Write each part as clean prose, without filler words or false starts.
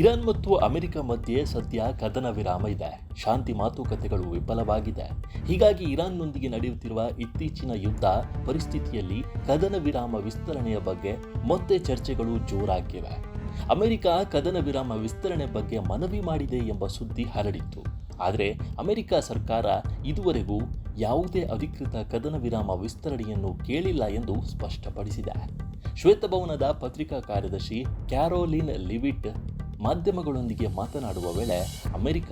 Iran ಮತ್ತು America ಮಧ್ಯೆ ಸದ್ಯ ಕದನ ವಿರಾಮ ಇದೆ. ಶಾಂತಿ ಮಾತುಕತೆಗಳು ವಿಫಲವಾಗಿದೆ. ಹೀಗಾಗಿ ಇರಾನ್ನೊಂದಿಗೆ ನಡೆಯುತ್ತಿರುವ ಇತ್ತೀಚಿನ ಯುದ್ಧ ಪರಿಸ್ಥಿತಿಯಲ್ಲಿ ಕದನ ವಿರಾಮ ವಿಸ್ತರಣೆಯ ಬಗ್ಗೆ ಮತ್ತೆ ಚರ್ಚೆಗಳು ಜೋರಾಗಿವೆ. ಅಮೆರಿಕ ಕದನ ವಿರಾಮ ವಿಸ್ತರಣೆ ಬಗ್ಗೆ ಮನವಿ ಮಾಡಿದೆ ಎಂಬ ಸುದ್ದಿ ಹರಡಿತ್ತು. ಆದರೆ ಅಮೆರಿಕ ಸರ್ಕಾರ ಇದುವರೆಗೂ ಯಾವುದೇ ಅಧಿಕೃತ ಕದನ ವಿರಾಮ ವಿಸ್ತರಣೆಯನ್ನು ಕೇಳಿಲ್ಲ ಎಂದು ಸ್ಪಷ್ಟಪಡಿಸಿದೆ. ಶ್ವೇತಭವನದ ಪತ್ರಿಕಾ ಕಾರ್ಯದರ್ಶಿ ಕ್ಯಾರೋಲಿನ್ ಲಿವಿಟ್ ಮಾಧ್ಯಮಗಳೊಂದಿಗೆ ಮಾತನಾಡುವ ವೇಳೆ ಅಮೆರಿಕ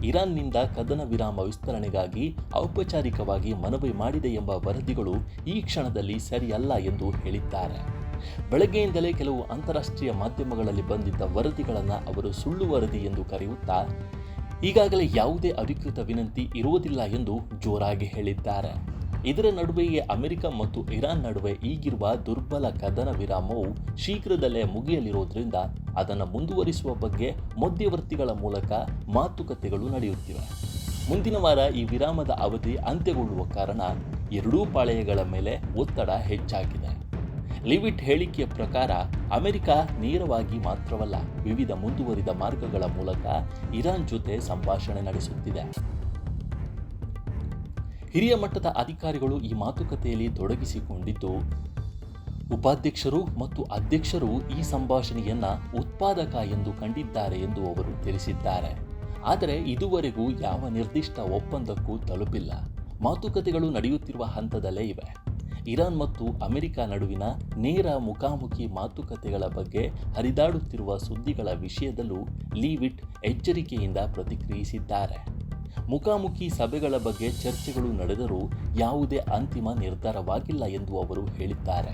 ಇರಾನ್ನಿಂದ ಕದನ ವಿರಾಮ ವಿಸ್ತರಣೆಗಾಗಿ ಔಪಚಾರಿಕವಾಗಿ ಮನವಿ ಮಾಡಿದೆ ಎಂಬ ವರದಿಗಳು ಈ ಕ್ಷಣದಲ್ಲಿ ಸರಿಯಲ್ಲ ಎಂದು ಹೇಳಿದ್ದಾರೆ. ಬೆಳಗ್ಗೆಯಿಂದಲೇ ಕೆಲವು ಅಂತಾರಾಷ್ಟ್ರೀಯ ಮಾಧ್ಯಮಗಳಲ್ಲಿ ಬಂದಿದ್ದ ವರದಿಗಳನ್ನು ಅವರು ಸುಳ್ಳು ವರದಿ ಎಂದು ಕರೆಯುತ್ತಾ ಈಗಾಗಲೇ ಯಾವುದೇ ಅಧಿಕೃತ ವಿನಂತಿ ಇರುವುದಿಲ್ಲ ಎಂದು ಜೋರಾಗಿ ಹೇಳಿದ್ದಾರೆ. ಇದರ ನಡುವೆಯೇ ಅಮೆರಿಕ ಮತ್ತು ಇರಾನ್ ನಡುವೆ ಈಗಿರುವ ದುರ್ಬಲ ಕದನ ವಿರಾಮವು ಶೀಘ್ರದಲ್ಲೇ ಮುಗಿಯಲಿರುವುದರಿಂದ ಅದನ್ನು ಮುಂದುವರಿಸುವ ಬಗ್ಗೆ ಮಧ್ಯವರ್ತಿಗಳ ಮೂಲಕ ಮಾತುಕತೆಗಳು ನಡೆಯುತ್ತಿವೆ. ಮುಂದಿನ ವಾರ ಈ ವಿರಾಮದ ಅವಧಿ ಅಂತ್ಯಗೊಳ್ಳುವ ಕಾರಣ ಎರಡೂ ಪಾಳೆಯಗಳ ಮೇಲೆ ಒತ್ತಡ ಹೆಚ್ಚಾಗಿದೆ. ಲಿವಿಟ್ ಹೇಳಿಕೆಯ ಪ್ರಕಾರ ಅಮೆರಿಕ ನೇರವಾಗಿ ಮಾತ್ರವಲ್ಲ, ವಿವಿಧ ಮುಂದುವರಿದ ಮಾರ್ಗಗಳ ಮೂಲಕ ಇರಾನ್ ಜೊತೆ ಸಂಭಾಷಣೆ ನಡೆಸುತ್ತಿದೆ. ಹಿರಿಯ ಮಟ್ಟದ ಅಧಿಕಾರಿಗಳು ಈ ಮಾತುಕತೆಯಲ್ಲಿ ತೊಡಗಿಸಿಕೊಂಡಿದ್ದು, ಉಪಾಧ್ಯಕ್ಷರು ಮತ್ತು ಅಧ್ಯಕ್ಷರು ಈ ಸಂಭಾಷಣೆಯನ್ನ ಉತ್ಪಾದಕ ಎಂದು ಕಂಡಿದ್ದಾರೆ ಎಂದು ಅವರು ತಿಳಿಸಿದ್ದಾರೆ. ಆದರೆ ಇದುವರೆಗೂ ಯಾವ ನಿರ್ದಿಷ್ಟ ಒಪ್ಪಂದಕ್ಕೂ ತಲುಪಿಲ್ಲ. ಮಾತುಕತೆಗಳು ನಡೆಯುತ್ತಿರುವ ಹಂತದಲ್ಲೇ ಇವೆ. ಇರಾನ್ ಮತ್ತು ಅಮೆರಿಕ ನಡುವಿನ ನೇರ ಮುಖಾಮುಖಿ ಮಾತುಕತೆಗಳ ಬಗ್ಗೆ ಹರಿದಾಡುತ್ತಿರುವ ಸುದ್ದಿಗಳ ವಿಷಯದಲ್ಲೂ ಲೀವಿಟ್ ಎಚ್ಚರಿಕೆಯಿಂದ ಪ್ರತಿಕ್ರಿಯಿಸಿದ್ದಾರೆ. ಮುಖಾಮುಖಿ ಸಭೆಗಳ ಬಗ್ಗೆ ಚರ್ಚೆಗಳು ನಡೆದರೂ ಯಾವುದೇ ಅಂತಿಮ ನಿರ್ಧಾರವಾಗಿಲ್ಲ ಎಂದು ಅವರು ಹೇಳಿದ್ದಾರೆ.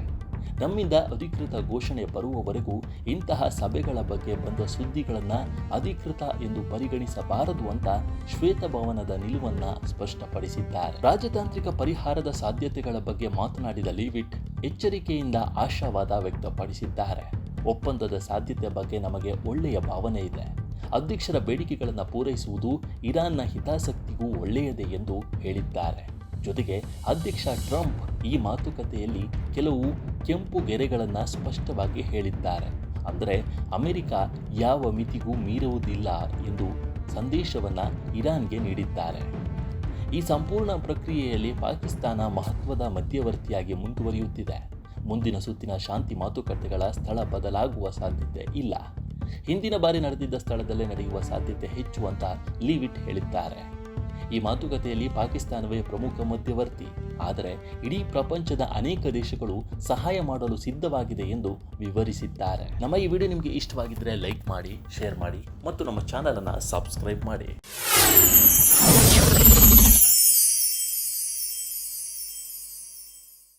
ನಮ್ಮಿಂದ ಅಧಿಕೃತ ಘೋಷಣೆ ಬರುವವರೆಗೂ ಇಂತಹ ಸಭೆಗಳ ಬಗ್ಗೆ ಬಂದ ಸುದ್ದಿಗಳನ್ನು ಅಧಿಕೃತ ಎಂದು ಪರಿಗಣಿಸಬಾರದು ಅಂತ ಶ್ವೇತಭವನದ ನಿಲುವನ್ನು ಸ್ಪಷ್ಟಪಡಿಸಿದ್ದಾರೆ. ರಾಜತಾಂತ್ರಿಕ ಪರಿಹಾರದ ಸಾಧ್ಯತೆಗಳ ಬಗ್ಗೆ ಮಾತನಾಡಿದ ಲಿವಿಟ್ ಎಚ್ಚರಿಕೆಯಿಂದ ಆಶಾವಾದ ವ್ಯಕ್ತಪಡಿಸಿದ್ದಾರೆ. ಒಪ್ಪಂದದ ಸಾಧ್ಯತೆ ಬಗ್ಗೆ ನಮಗೆ ಒಳ್ಳೆಯ ಭಾವನೆ ಇದೆ. ಅಧ್ಯಕ್ಷರ ಬೇಡಿಕೆಗಳನ್ನು ಪೂರೈಸುವುದು ಇರಾನ್ನ ಹಿತಾಸಕ್ತಿಗೂ ಒಳ್ಳೆಯದೇ ಎಂದು ಹೇಳಿದ್ದಾರೆ. ಜೊತೆಗೆ ಅಧ್ಯಕ್ಷ ಟ್ರಂಪ್ ಈ ಮಾತುಕತೆಯಲ್ಲಿ ಕೆಲವು ಕೆಂಪು ಗೆರೆಗಳನ್ನು ಸ್ಪಷ್ಟವಾಗಿ ಹೇಳಿದ್ದಾರೆ. ಅಂದರೆ ಅಮೆರಿಕ ಯಾವ ಮಿತಿಗೂ ಮೀರುವುದಿಲ್ಲ ಎಂದು ಸಂದೇಶವನ್ನು ಇರಾನ್ಗೆ ನೀಡಿದ್ದಾರೆ. ಈ ಸಂಪೂರ್ಣ ಪ್ರಕ್ರಿಯೆಯಲ್ಲಿ ಪಾಕಿಸ್ತಾನ ಮಹತ್ವದ ಮಧ್ಯವರ್ತಿಯಾಗಿ ಮುಂದುವರಿಯುತ್ತಿದೆ. ಮುಂದಿನ ಸುತ್ತಿನ ಶಾಂತಿ ಮಾತುಕತೆಗಳ ಸ್ಥಳ ಬದಲಾಗುವ ಸಾಧ್ಯತೆ ಇಲ್ಲ. ಹಿಂದಿನ ಬಾರಿ ನಡೆದಿದ್ದ ಸ್ಥಳದಲ್ಲೇ ನಡೆಯುವ ಸಾಧ್ಯತೆ ಹೆಚ್ಚು ಅಂತ ಲೀವಿಟ್ ಹೇಳಿದ್ದಾರೆ. ಈ ಮಾತುಕತೆಯಲ್ಲಿ ಪಾಕಿಸ್ತಾನವೇ ಪ್ರಮುಖ ಮಧ್ಯವರ್ತಿ. ಆದರೆ ಇಡೀ ಪ್ರಪಂಚದ ಅನೇಕ ದೇಶಗಳು ಸಹಾಯ ಮಾಡಲು ಸಿದ್ಧವಾಗಿದೆ ಎಂದು ವಿವರಿಸಿದ್ದಾರೆ. ನಮ್ಮ ಈ ವಿಡಿಯೋ ನಿಮಗೆ ಇಷ್ಟವಾಗಿದ್ದರೆ ಲೈಕ್ ಮಾಡಿ, ಶೇರ್ ಮಾಡಿ ಮತ್ತು ನಮ್ಮ ಚಾನಲನ್ನು ಸಬ್ಸ್ಕ್ರೈಬ್ ಮಾಡಿ.